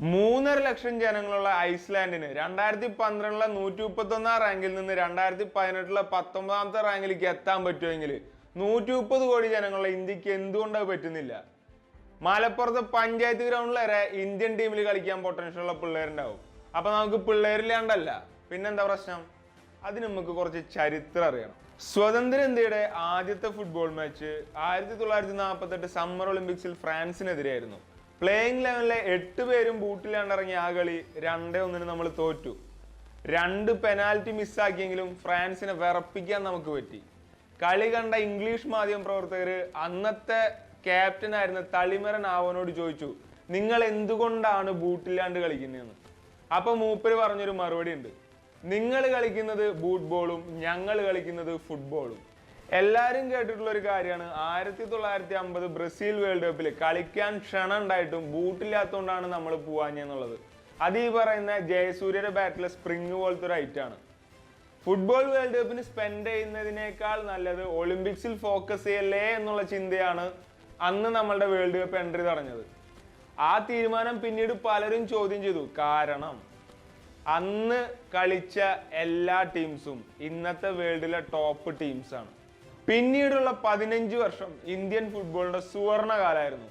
3.5 ലക്ഷം ജനങ്ങളുള്ള ഐസ്ലാൻഡിന് 2012 131 റാങ്കിൽ നിന്ന് 2018 19ാമത്തെ റാങ്കിലേക്ക് എത്താൻ പറ്റുമെങ്കിൽ 130 കോടി ജനങ്ങളുള്ള ഇന്ത്യക്ക് എന്തുകൊണ്ടത് പറ്റുന്നില്ല? മലപ്പുറത്ത് പഞ്ചായത്ത് ഗ്രൗണ്ടിൽ വരെ ഇന്ത്യൻ ടീമിൽ കളിക്കാൻ പൊട്ടൻഷ്യൽ ഉള്ള പിള്ളേരുണ്ടാവും. അപ്പൊ നമുക്ക് പിള്ളേരില്ലാണ്ടല്ല, പിന്നെന്താ പ്രശ്നം? അതിന് നമുക്ക് കുറച്ച് ചരിത്രം അറിയണം. സ്വതന്ത്ര ഇന്ത്യയുടെ ആദ്യത്തെ ഫുട്ബോൾ മാച്ച് 1948 സമ്മർ ഒളിമ്പിക്സിൽ ഫ്രാൻസിനെതിരെയായിരുന്നു. പ്ലേയിങ് ലെവനിലെ 8 പേരും ബൂട്ടിലാണ്ടിറങ്ങിയ ആ കളി 2-1 നമ്മൾ തോറ്റു. 2 പെനാൽറ്റി മിസ്സാക്കിയെങ്കിലും ഫ്രാൻസിനെ വിറപ്പിക്കാൻ നമുക്ക് പറ്റി. കളി കണ്ട ഇംഗ്ലീഷ് മാധ്യമ പ്രവർത്തകര് അന്നത്തെ ക്യാപ്റ്റൻ ആയിരുന്ന തളിമരൻ ആവനോട് ചോദിച്ചു, നിങ്ങൾ എന്തുകൊണ്ടാണ് ബൂട്ടില്ലാണ്ട് കളിക്കുന്നതെന്ന്. അപ്പൊ മൂപ്പര് പറഞ്ഞൊരു മറുപടി ഉണ്ട്, നിങ്ങൾ കളിക്കുന്നത് ബൂട്ട് ബോളും ഞങ്ങൾ കളിക്കുന്നത് ഫുട്ബോളും. എല്ലാരും കേട്ടിട്ടുള്ള ഒരു കാര്യമാണ് 1950 ബ്രസീൽ വേൾഡ് കപ്പിൽ കളിക്കാൻ ക്ഷണം ഉണ്ടായിട്ടും ബൂട്ടില്ലാത്തതുകൊണ്ടാണ് നമ്മൾ പോവാഞ്ഞെന്നുള്ളത്. അത് ഈ പറയുന്ന ജയസൂര്യയുടെ ബാറ്റിലെ സ്പ്രിങ് പോലത്തെ ഒരു ഐറ്റാണ്. ഫുട്ബോൾ വേൾഡ് കപ്പിന് സ്പെൻഡ് ചെയ്യുന്നതിനേക്കാൾ നല്ലത് ഒളിമ്പിക്സിൽ ഫോക്കസ് ചെയ്യല്ലേ എന്നുള്ള ചിന്തയാണ് അന്ന് നമ്മളുടെ വേൾഡ് കപ്പ് എൻട്രി തടഞ്ഞത്. ആ തീരുമാനം പിന്നീട് പലരും ചോദ്യം ചെയ്തു. കാരണം അന്ന് കളിച്ച എല്ലാ ടീംസും ഇന്നത്തെ വേൾഡിലെ ടോപ്പ് ടീംസ് ആണ്. പിന്നീടുള്ള 15 വർഷം ഇന്ത്യൻ ഫുട്ബോളിന്റെ സുവർണ കാലമായിരുന്നു.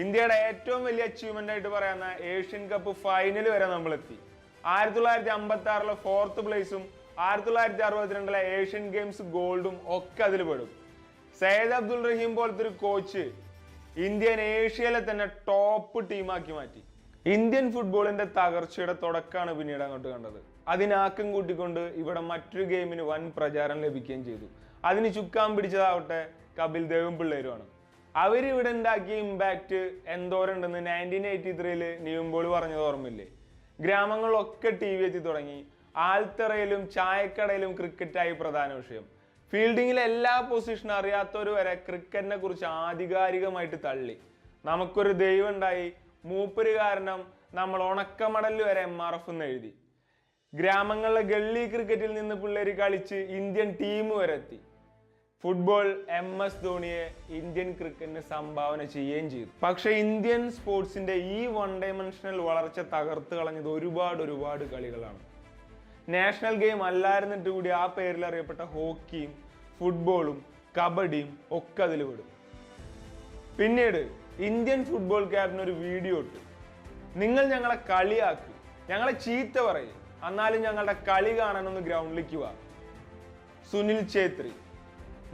ഇന്ത്യയുടെ ഏറ്റവും വലിയ അച്ചീവ്മെന്റ് ആയിട്ട് പറയുന്ന ഏഷ്യൻ കപ്പ് ഫൈനൽ വരെ നമ്മൾ എത്തി. 1956 4th പ്ലേസും 1962 ഏഷ്യൻ ഗെയിംസ് ഗോൾഡും ഒക്കെ അതിൽ പെടും. സയ്യിദ് അബ്ദുൾ റഹീം പോലത്തെ ഒരു കോച്ച് ഇന്ത്യൻ ഏഷ്യയിലെ തന്നെ ടോപ്പ് ടീമാക്കി മാറ്റി. ഇന്ത്യൻ ഫുട്ബോളിന്റെ തകർച്ചയുടെ തുടക്കമാണ് പിന്നീട് അങ്ങോട്ട് കണ്ടത്. അതിനാക്കം കൂട്ടിക്കൊണ്ട് ഇവിടെ മറ്റൊരു ഗെയിമിന് വൻ പ്രചാരം ലഭിക്കുകയും ചെയ്തു. അതിന് ചുക്കാൻ പിടിച്ചതാവട്ടെ കപിൽ ദേവും പിള്ളേരുമാണ്. അവരിവിടെ ഉണ്ടാക്കിയ ഇമ്പാക്ട് എന്തോരുണ്ടെന്ന് 1983 നിയുമ്പോൾ പറഞ്ഞത് ഓർമ്മയില്ലേ? ഗ്രാമങ്ങളിലൊക്കെ TV എത്തി തുടങ്ങി. ആൽത്തറയിലും ചായക്കടയിലും ക്രിക്കറ്റായി പ്രധാന വിഷയം. ഫീൽഡിങ്ങിലെ എല്ലാ പൊസിഷനും അറിയാത്തവർ വരെ ക്രിക്കറ്റിനെ കുറിച്ച് ആധികാരികമായിട്ട് തള്ളി. നമുക്കൊരു ദൈവം ഉണ്ടായി, മൂപ്പര് കാരണം നമ്മൾ ഉണക്കമടലിൽ വരെ MRF എന്ന് എഴുതി. ഗ്രാമങ്ങളിലെ ഗള്ളി ക്രിക്കറ്റിൽ നിന്ന് പിള്ളേര് കളിച്ച് ഇന്ത്യൻ ടീം വരെ എത്തി. ഫുട്ബോൾ MS ധോണിയെ ഇന്ത്യൻ ക്രിക്കറ്റിന് സംഭാവന ചെയ്യുകയും ചെയ്തു. പക്ഷെ ഇന്ത്യൻ സ്പോർട്സിന്റെ ഈ 1 ഡൈമെൻഷണൽ വളർച്ച തകർത്ത് കളഞ്ഞത് ഒരുപാട് കളികളാണ്. നാഷണൽ ഗെയിം അല്ലായിരുന്നിട്ട് കൂടി ആ പേരിൽ അറിയപ്പെട്ട ഹോക്കിയും ഫുട്ബോളും കബഡിയും ഒക്കെ അതിൽ വിടും. പിന്നീട് ഇന്ത്യൻ ഫുട്ബോൾ ക്യാപ്റ്റൻ ഒരു വീഡിയോ ഇട്ടു, നിങ്ങൾ ഞങ്ങളെ കളിയാക്കി, ഞങ്ങളെ ചീത്ത പറയും, എന്നാലും ഞങ്ങളുടെ കളി കാണണമെന്ന് ഗ്രൗണ്ടിലേക്ക് വാ. സുനിൽ ഛേത്രി,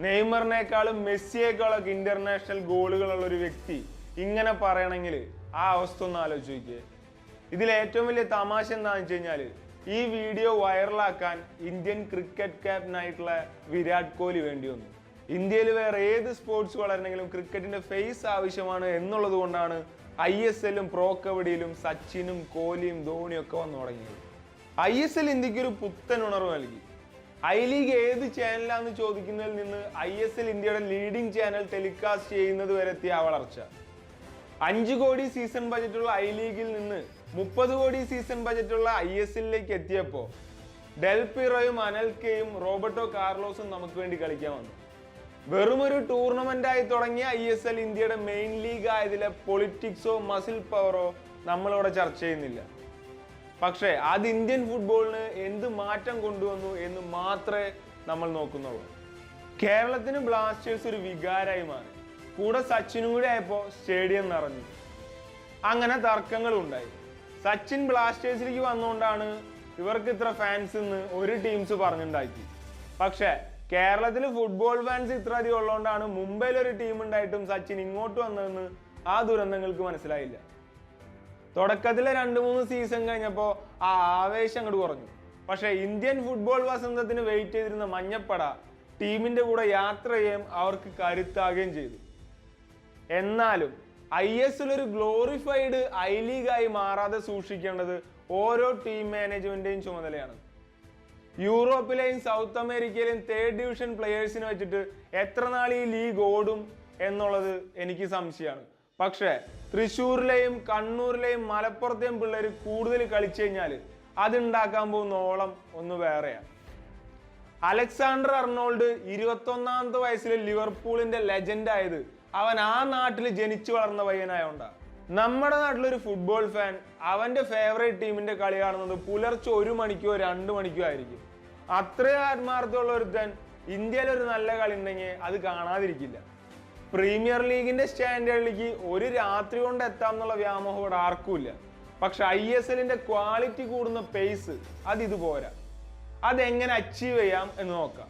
നെയ്മറിനേക്കാളും മെസ്സിയേക്കാളൊക്കെ ഇന്റർനാഷണൽ ഗോളുകളുള്ള ഒരു വ്യക്തി ഇങ്ങനെ പറയണമെങ്കിൽ ആ അവസ്ഥ ഒന്ന് ആലോചിക്കുക. ഇതിൽ ഏറ്റവും വലിയ തമാശ എന്താണെന്ന് വെച്ച് കഴിഞ്ഞാൽ ഈ വീഡിയോ വൈറലാക്കാൻ ഇന്ത്യൻ ക്രിക്കറ്റ് ക്യാപ്റ്റനായിട്ടുള്ള വിരാട് കോഹ്ലി വേണ്ടി വന്നു. ഇന്ത്യയിൽ വേറെ ഏത് സ്പോർട്സ് വളരണമെങ്കിലും ക്രിക്കറ്റിന്റെ ഫേസ് ആവശ്യമാണ് എന്നുള്ളത് കൊണ്ടാണ് ISLും പ്രോ കബഡിയിലും സച്ചിനും കോഹ്ലിയും ധോണിയും ഒക്കെ വന്നു തുടങ്ങിയത്. ISL ഇന്ത്യക്ക് ഒരു പുത്തൻ ഉണർവ് നൽകി. I-ലീഗ് ഏത് ചാനലാന്ന് ചോദിക്കുന്നതിൽ നിന്ന് ISL ഇന്ത്യയുടെ ലീഡിംഗ് ചാനൽ ടെലികാസ്റ്റ് ചെയ്യുന്നത് വരെ എത്തിയ ആ വളർച്ച. 5 കോടി സീസൺ ബജറ്റുള്ള I-ലീഗിൽ നിന്ന് 30 കോടി സീസൺ ബജറ്റുള്ള ISLലേക്ക് എത്തിയപ്പോ ഡെൽ പിറോയും അനൽക്കയും റോബർട്ടോ കാർലോസും നമുക്ക് വേണ്ടി കളിക്കാൻ വന്നു. വെറുമൊരു ടൂർണമെന്റ് ആയി തുടങ്ങിയ ISL ഇന്ത്യയുടെ മെയിൻ ലീഗ് ആയതിലെ പൊളിറ്റിക്സോ മസിൽ പവറോ നമ്മളിവിടെ ചർച്ച ചെയ്യുന്നില്ല. പക്ഷേ അത് ഇന്ത്യൻ ഫുട്ബോളിന് എന്ത് മാറ്റം കൊണ്ടുവന്നു എന്ന് മാത്രമേ നമ്മൾ നോക്കുന്നുള്ളൂ. കേരളത്തിന് ബ്ലാസ്റ്റേഴ്സ് ഒരു വികാരമായി മാറി. കൂടെ സച്ചിനും കൂടി ആയപ്പോൾ സ്റ്റേഡിയം നിറഞ്ഞു. അങ്ങനെ തർക്കങ്ങളും ഉണ്ടായി. സച്ചിൻ ബ്ലാസ്റ്റേഴ്സിലേക്ക് വന്നുകൊണ്ടാണ് ഇവർക്ക് ഇത്ര ഫാൻസ് എന്ന് ഒരു ടീംസ് പറഞ്ഞുണ്ടാക്കി. പക്ഷെ കേരളത്തിൽ ഫുട്ബോൾ ഫാൻസ് ഇത്ര അധികം ഉള്ളതുകൊണ്ടാണ് മുംബൈയിൽ ഒരു ടീം ഉണ്ടായിട്ടും സച്ചിൻ ഇങ്ങോട്ട് വന്നതെന്ന് ആ ദുരന്തങ്ങൾക്ക് മനസ്സിലായില്ല. തുടക്കത്തിലെ 2-3 സീസൺ കഴിഞ്ഞപ്പോൾ ആ ആവേശം അങ്ങോട്ട് കുറഞ്ഞു. പക്ഷെ ഇന്ത്യൻ ഫുട്ബോൾ വസന്തത്തിന് വെയിറ്റ് ചെയ്തിരുന്ന മഞ്ഞപ്പട ടീമിന്റെ കൂടെ യാത്ര ചെയ്യാൻ അവർക്ക് കരുത്താകുകയും ചെയ്തു. എന്നാലും ISL ഒരു ഗ്ലോറിഫൈഡ് I-ലീഗായി മാറാതെ സൂക്ഷിക്കേണ്ടത് ഓരോ ടീം മാനേജ്മെന്റിന്റെയും ചുമതലയാണ്. യൂറോപ്പിലെയും സൗത്ത് അമേരിക്കയിലെയും 3rd ഡിവിഷൻ പ്ലെയേഴ്സിനെ വെച്ചിട്ട് എത്ര നാൾ ഈ ലീഗ് ഓടും എന്നുള്ളത് എനിക്ക് സംശയമാണ്. പക്ഷെ തൃശ്ശൂരിലെയും കണ്ണൂരിലെയും മലപ്പുറത്തെയും പിള്ളേർ കൂടുതൽ കളിച്ചു കഴിഞ്ഞാൽ അതുണ്ടാക്കാൻ പോകുന്ന ഓളം ഒന്ന് വേറെയാണ്. അലക്സാണ്ടർ അർണോൾഡ് 21ാമത്തെ വയസ്സിൽ ലിവർപൂളിന്റെ ലെജൻഡ് ആയത് അവൻ ആ നാട്ടിൽ ജനിച്ചു വളർന്ന പയ്യനായോണ്ടാ. നമ്മുടെ നാട്ടിലൊരു ഫുട്ബോൾ ഫാൻ അവന്റെ ഫേവറേറ്റ് ടീമിന്റെ കളി കാണുന്നത് പുലർച്ചെ 1 മണിക്കോ 2 മണിക്കോ ആയിരിക്കും. അത്രയും ആത്മാർത്ഥമുള്ള ഒരുത്തൻ ഇന്ത്യയിൽ ഒരു നല്ല കളി ഉണ്ടെങ്കിൽ അത് കാണാതിരിക്കില്ല. പ്രീമിയർ ലീഗിന്റെ സ്റ്റാൻഡേർഡിലേക്ക് ഒരു രാത്രി കൊണ്ട് എത്താം എന്നുള്ള വ്യാമോഹം ഇവിടെ ആർക്കുമില്ല. പക്ഷെ ISLന്റെ ക്വാളിറ്റി കൂടുന്ന പേസ് ഇത് പോരാ. അതെങ്ങനെ അച്ചീവ് ചെയ്യാം എന്ന് നോക്കാം.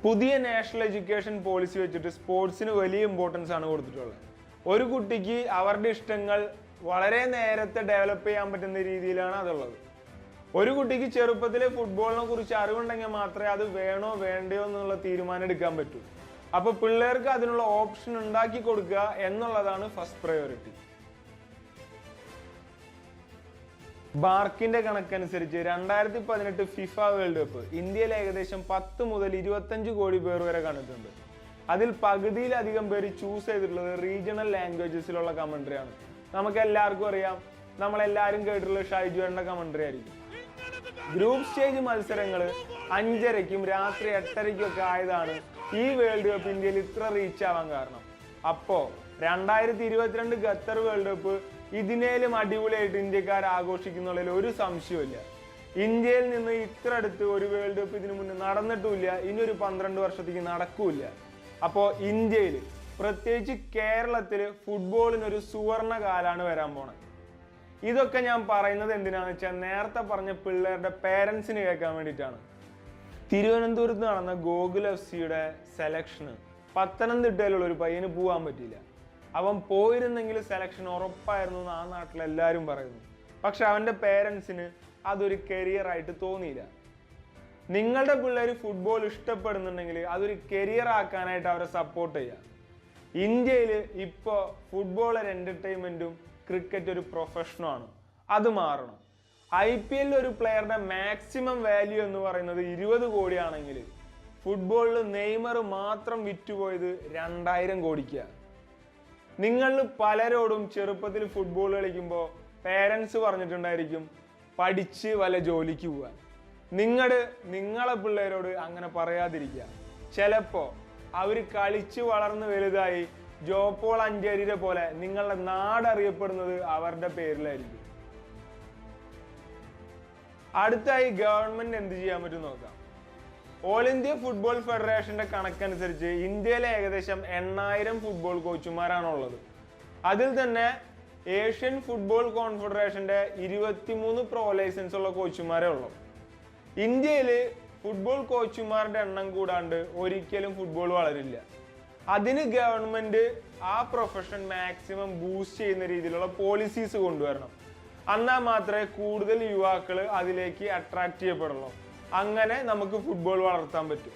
പുതിയ നാഷണൽ എഡ്യൂക്കേഷൻ പോളിസി വെച്ചിട്ട് സ്പോർട്സിന് വലിയ ഇമ്പോർട്ടൻസ് ആണ് കൊടുത്തിട്ടുള്ളത്. ഒരു കുട്ടിക്ക് അവരുടെ ഇഷ്ടങ്ങൾ വളരെ നേരത്തെ ഡെവലപ്പ് ചെയ്യാൻ പറ്റുന്ന രീതിയിലാണ് അതുള്ളത്. ഒരു കുട്ടിക്ക് ചെറുപ്പത്തിലെ ഫുട്ബോളിനെ കുറിച്ച് അറിവുണ്ടെങ്കിൽ മാത്രമേ അത് വേണോ വേണ്ടയോ എന്നുള്ള തീരുമാനം എടുക്കാൻ പറ്റൂ. അപ്പൊ പിള്ളേർക്ക് അതിനുള്ള ഓപ്ഷൻ ഉണ്ടാക്കി കൊടുക്കുക എന്നുള്ളതാണ് ഫസ്റ്റ് പ്രയോറിറ്റി. ബാർക്കിന്റെ കണക്കനുസരിച്ച് 2018 ഫിഫ വേൾഡ് കപ്പ് ഇന്ത്യയിൽ ഏകദേശം 10 മുതൽ 25 കോടി പേർ വരെ കണ്ടിട്ടുണ്ട്. അതിൽ പകുതിയിലധികം പേര് ചൂസ് ചെയ്തിട്ടുള്ളത് റീജിയണൽ ലാംഗ്വേജസിലുള്ള കമന്ററിയാണ്. നമുക്ക് എല്ലാവർക്കും അറിയാം, നമ്മളെല്ലാവരും കേട്ടിട്ടുള്ള ഷൈജുവിന്റെ കമന്ററി ആയിരിക്കും. ഗ്രൂപ്പ് സ്റ്റേജ് മത്സരങ്ങൾ 5:30-ക്കും രാത്രി 8:30-ക്കും ഒക്കെ ആയതാണ് ഈ വേൾഡ് കപ്പ് ഇന്ത്യയിൽ ഇത്ര റീച്ച് ആവാൻ കാരണം. അപ്പോ 2022 ഖത്തർ വേൾഡ് കപ്പ് ഇതിനേലും അടിപൊളിയായിട്ട് ഇന്ത്യക്കാർ ആഘോഷിക്കുന്നുള്ളതിൽ ഒരു സംശയമില്ല. ഇന്ത്യയിൽ നിന്ന് ഇത്ര അടുത്ത് ഒരു വേൾഡ് കപ്പ് ഇതിനു മുന്നേ നടന്നിട്ടുമില്ല, ഇനി ഒരു 12 വർഷത്തേക്ക് നടക്കൂല. അപ്പോ ഇന്ത്യയിൽ പ്രത്യേകിച്ച് കേരളത്തിൽ ഫുട്ബോളിനൊരു സുവർണ കാലാണ് വരാൻ പോണത്. ഇതൊക്കെ ഞാൻ പറയുന്നത് എന്തിനാണെന്ന് വെച്ചാൽ നേരത്തെ പറഞ്ഞ പിള്ളേരുടെ പേരൻസിന് കേൾക്കാൻ വേണ്ടിയിട്ടാണ്. തിരുവനന്തപുരത്ത് നടന്ന ഗോകുൽ FC-യുടെ സെലക്ഷന് പത്തനംതിട്ടയിലുള്ള ഒരു പയ്യന് പോകാൻ പറ്റിയില്ല. അവൻ പോയിരുന്നെങ്കിൽ സെലക്ഷൻ ഉറപ്പായിരുന്നു എന്ന് ആ നാട്ടിലെല്ലാവരും പറയുന്നു. പക്ഷെ അവന്റെ പേരൻസിന് അതൊരു കരിയർ ആയിട്ട് തോന്നിയില്ല. നിങ്ങളുടെ പിള്ളേർ ഫുട്ബോൾ ഇഷ്ടപ്പെടുന്നുണ്ടെങ്കിൽ അതൊരു കരിയർ ആക്കാനായിട്ട് അവരെ സപ്പോർട്ട് ചെയ്യുക. ഇന്ത്യയിൽ ഇപ്പോൾ ഫുട്ബോൾ ഒരു എന്റർടൈൻമെന്റും ക്രിക്കറ്റ് ഒരു പ്രൊഫഷനുമാണ്. അത് മാറണം. IPL ഒരു പ്ലെയറുടെ മാക്സിമം വാല്യൂ എന്ന് പറയുന്നത് 20 കോടിയാണെങ്കിൽ ഫുട്ബോളിൽ നെയ്മർ മാത്രം വിറ്റുപോയത് 2000 കോടിക്കാണ്. നിങ്ങൾ പലരോടും ചെറുപ്പത്തിൽ ഫുട്ബോൾ കളിക്കുമ്പോൾ പേരൻസ് പറഞ്ഞിട്ടുണ്ടായിരിക്കും പഠിച്ച് വല്ല ജോലിക്ക് പോവാൻ. നിങ്ങളെ പിള്ളേരോട് അങ്ങനെ പറയാതിരിക്കുക. ചിലപ്പോ അവര് കളിച്ച് വളർന്ന് വലുതായി ജോപ്പോൾ അഞ്ചേരിയെ പോലെ നിങ്ങളുടെ നാടറിയപ്പെടുന്നത് അവരുടെ പേരിലായിരിക്കും. അടുത്തായി ഗവൺമെന്റ് എന്ത് ചെയ്യാൻ പറ്റും നോക്കാം. ഓൾ ഇന്ത്യ ഫുട്ബോൾ ഫെഡറേഷന്റെ കണക്കനുസരിച്ച് ഇന്ത്യയിലെ ഏകദേശം 8000 ഫുട്ബോൾ കോച്ചുമാരാണുള്ളത്. അതിൽ തന്നെ ഏഷ്യൻ ഫുട്ബോൾ കോൺഫെഡറേഷന്റെ 23 പ്രോ ലൈസൻസ് ഉള്ള കോച്ചുമാരേ ഉള്ളൂ. ഇന്ത്യയിൽ ഫുട്ബോൾ കോച്ചുമാരുടെ എണ്ണം കൂടാണ്ട് ഒരിക്കലും ഫുട്ബോൾ വളരില്ല. അതിന് ഗവൺമെന്റ് ആ പ്രൊഫഷൻ മാക്സിമം ബൂസ്റ്റ് ചെയ്യുന്ന രീതിയിലുള്ള പോളിസീസ് കൊണ്ടുവരണം. എന്നാൽ മാത്രമേ കൂടുതൽ യുവാക്കൾ അതിലേക്ക് അട്രാക്ട് ചെയ്യപ്പെടുള്ളൂ. അങ്ങനെ നമുക്ക് ഫുട്ബോൾ വളർത്താൻ പറ്റും.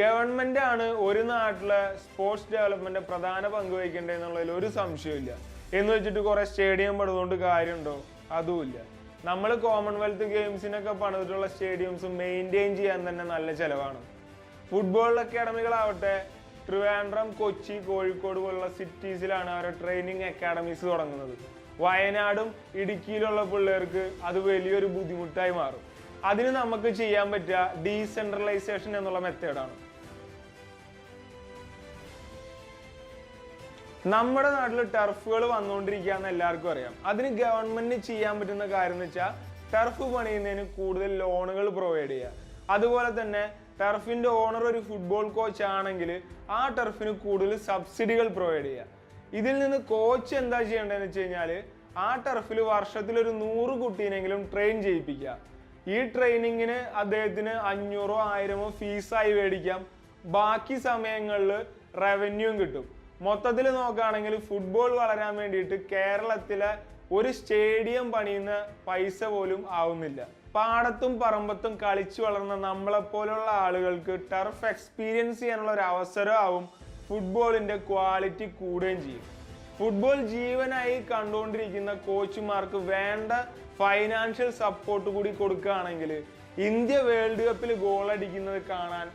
ഗവൺമെന്റ് ആണ് ഒരു നാട്ടിലെ സ്പോർട്സ് ഡെവലപ്മെന്റ് പ്രധാന പങ്ക് വഹിക്കേണ്ടതെന്നുള്ളതിൽ ഒരു സംശയമില്ല. എന്ന് വെച്ചിട്ട് കുറെ സ്റ്റേഡിയം പണിതുകൊണ്ട് കാര്യമുണ്ടോ? അതുമില്ല. നമ്മൾ കോമൺവെൽത്ത് ഗെയിംസിനൊക്കെ പണിതിട്ടുള്ള സ്റ്റേഡിയംസ് മെയിൻറ്റെയിൻ ചെയ്യാൻ തന്നെ നല്ല ചെലവാണ്. ഫുട്ബോൾ അക്കാഡമികളാവട്ടെ ട്രിവാൻഡ്രം, കൊച്ചി, കോഴിക്കോട് പോലുള്ള സിറ്റീസിലാണ് അവരുടെ ട്രെയിനിങ് അക്കാഡമീസ് തുടങ്ങുന്നത്. വയനാടും ഇടുക്കിയിലുള്ള പിള്ളേർക്ക് അത് വലിയൊരു ബുദ്ധിമുട്ടായി മാറും. അതിന് നമുക്ക് ചെയ്യാൻ പറ്റുക ഡീസെൻട്രലൈസേഷൻ എന്നുള്ള മെത്തേഡാണ്. നമ്മുടെ നാട്ടിൽ ടർഫുകൾ വന്നുകൊണ്ടിരിക്കുകയെന്ന് എല്ലാവർക്കും അറിയാം. അതിന് ഗവൺമെന്റിന് ചെയ്യാൻ പറ്റുന്ന കാര്യം എന്ന് വെച്ചാൽ ടർഫ് പണിയുന്നതിന് കൂടുതൽ ലോണുകൾ പ്രൊവൈഡ് ചെയ്യുക. അതുപോലെ തന്നെ ടർഫിന്റെ ഓണർ ഒരു ഫുട്ബോൾ കോച്ച് ആണെങ്കിൽ ആ ടർഫിന് കൂടുതൽ സബ്സിഡികൾ പ്രൊവൈഡ് ചെയ്യുക. ഇതിൽ നിന്ന് കോച്ച് എന്താ ചെയ്യേണ്ടതെന്ന് വെച്ച് കഴിഞ്ഞാൽ ആ ടർഫിൽ വർഷത്തിലൊരു 100 കുട്ടീനെങ്കിലും ട്രെയിൻ ചെയ്യിപ്പിക്കുക. ഈ ട്രെയിനിങ്ങിന് അദ്ദേഹത്തിന് 500 1000 ഫീസായി മേടിക്കാം. ബാക്കി സമയങ്ങളിൽ റവന്യൂവും കിട്ടും. മൊത്തത്തിൽ നോക്കുകയാണെങ്കിൽ ഫുട്ബോൾ വളരാൻ വേണ്ടിയിട്ട് കേരളത്തിലെ ഒരു സ്റ്റേഡിയം പണിയുന്ന പൈസ പോലും ആവുന്നില്ല. പാടത്തും പറമ്പത്തും കളിച്ചു വളർന്ന നമ്മളെപ്പോലുള്ള ആളുകൾക്ക് ടർഫ് എക്സ്പീരിയൻസ് ചെയ്യാനുള്ള ഒരു അവസരമാവും. ഫുട്ബോളിന്റെ ക്വാളിറ്റി കൂടുകയും ചെയ്യും. ഫുട്ബോൾ ജീവനായി കണ്ടുകൊണ്ടിരിക്കുന്ന കോച്ചുമാർക്ക് വേണ്ട ഫൈനാൻഷ്യൽ സപ്പോർട്ട് കൂടി കൊടുക്കുകയാണെങ്കിൽ ഇന്ത്യ വേൾഡ് കപ്പിൽ ഗോൾ അടിക്കുന്നത് കാണാൻ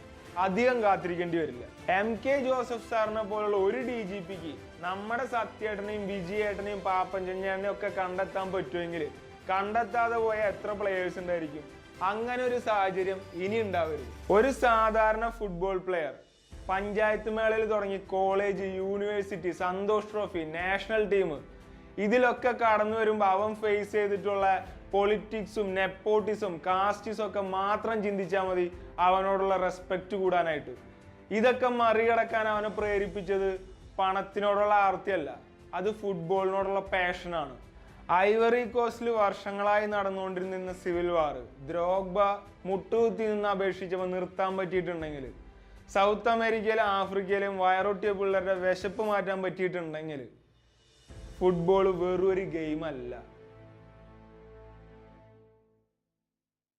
അധികം കാത്തിരിക്കേണ്ടി വരില്ല. MK ജോസഫ് സാറിനെ പോലുള്ള ഒരു DGPക്ക് നമ്മുടെ സത്യേട്ടനെയും വിജയേട്ടനെയും പാപ്പഞ്ചേട്ടനെയും ഒക്കെ കണ്ടെത്താൻ പറ്റുമെങ്കിൽ കണ്ടെത്താതെ പോയ എത്ര പ്ലെയേഴ്സ് ഉണ്ടായിരിക്കും? അങ്ങനെ ഒരു സാഹചര്യം ഇനി ഉണ്ടാവരുത്. ഒരു സാധാരണ ഫുട്ബോൾ പ്ലെയർ പഞ്ചായത്ത് മേളയിൽ തുടങ്ങി college, university, Santosh Trophy, national team, ഇതിലൊക്കെ കടന്നു വരുമ്പോൾ അവൻ ഫേസ് ചെയ്തിട്ടുള്ള പൊളിറ്റിക്സും നെപ്പോട്ടിസും കാസ്റ്റിസും ഒക്കെ മാത്രം ചിന്തിച്ചാൽ മതി അവനോടുള്ള റെസ്പെക്റ്റ് കൂടാനായിട്ട്. ഇതൊക്കെ മറികടക്കാൻ അവനെ പ്രേരിപ്പിച്ചത് പണത്തിനോടുള്ള ആർത്തിയല്ല, അത് ഫുട്ബോളിനോടുള്ള പാഷനാണ്. ഐവറി കോസ്റ്റിൽ വർഷങ്ങളായി നടന്നുകൊണ്ടിരുന്ന സിവിൽ വാർ ദ്രോഗ്ബ മുട്ടുകുത്തി നിന്ന് അപേക്ഷിച്ചപ്പോൾ നിർത്താൻ പറ്റിയിട്ടുണ്ടെങ്കിൽ, സൗത്ത് അമേരിക്കയിലും ആഫ്രിക്കയിലും വയറൊട്ടിയ പിള്ളേരുടെ വിശപ്പ് മാറ്റാൻ പറ്റിയിട്ടുണ്ടെങ്കിൽ ഫുട്ബോൾ വെറൊരു ഗെയിമല്ല.